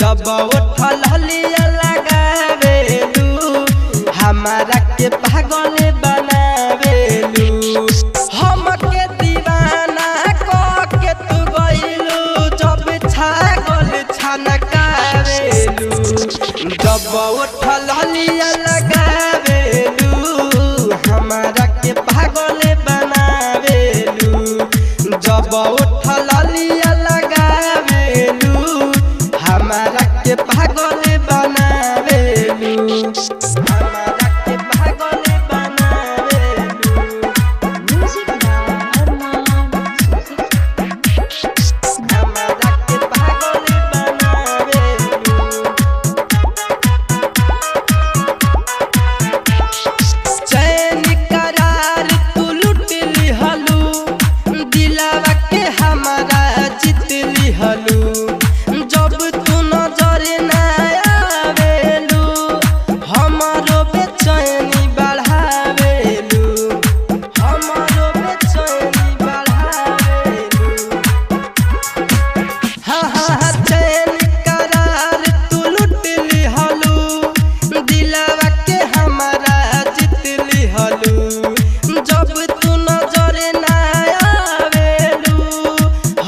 जब उठल हलिया लगावेलू हमारा के पागल बनावेलू हमके दीवाना के तू गइलू जब छागल छनकावेलू जब उठल हलिया लगावेलू हमारा के पागल बनावेलू जब उठल हलिया लगावेलू हमारा के पागल बनावेलू हमारा के पागल बनावेलू म्यूजिक हमारा के पागल बनावेलू चैन करार तू लूट लिहलू दिलावा के हमारा जीत लिहलू जब तू नजर ना आवेलू हमारो बेचैनी बढ़ावेलू हमारो बेचैनी बढ़ावेलू हाँ चैन करार तू लूट लिहलू दिलावा के हमारा जीत लिहलू जब तू नजर ना आवेलू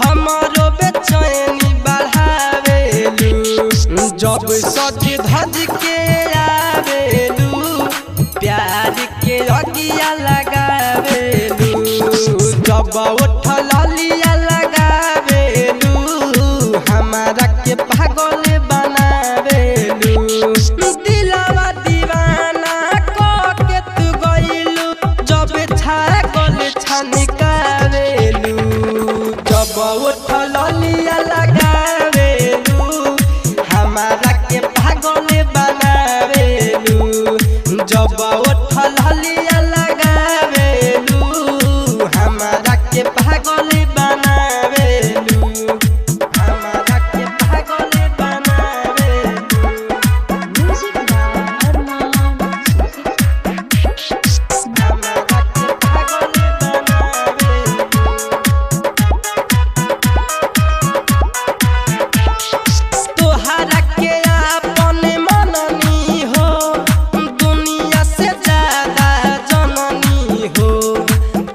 हमारो बेचैनी बढ़ावेलू जब सज धज के आवेलू प्यार के अगिया लगावेलू जब उठल हलिया लगावेलू हमारा के पागल बनावेलू दिलावा दीवाना के तू गइलू जब छागल छनकावेलू जब उठल हलिया लगावेलू हमारा के पागल बनावेलू जब उठल हलिया लगावेलू हमारा के पागल बनावेलू हमारा के पागल बनावेलू म्यूजिक हमारा के पागल बनावेलू तोहरा के आपन मननी हो दुनिया से ज्यादा जननी हो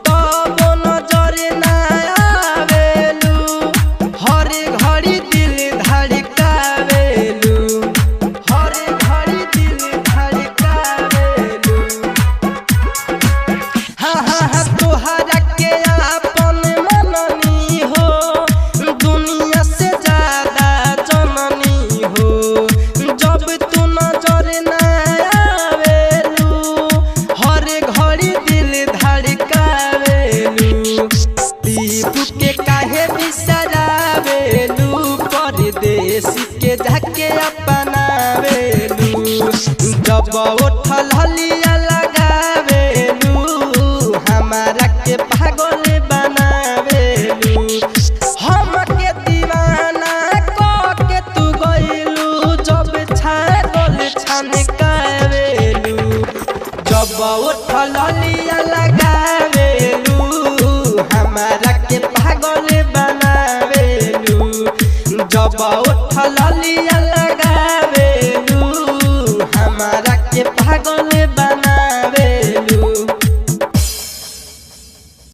तब नजर ना आवेलू हर घड़ी दिल धड़कावेलू हर घड़ी दिल धड़कावेलू हाँ तोहरा के आपन मननी हो दुनिया से ज्यादा जननी हो जब तू नजर ना आवेलू हर घड़ी दिल धड़कावेलू दीपू के काहे बिसरावेलू परदेसी के जाके अपनावेलू जब उठल हलिया लगावेलू हमारा के पागल बनावेलू हमके दीवाना के तू गइलू जब छागल छनकावेलू जब उठल हलिया लगावेलू हमारा के पागल बनावेलू जब उठल हलिया लगावेलू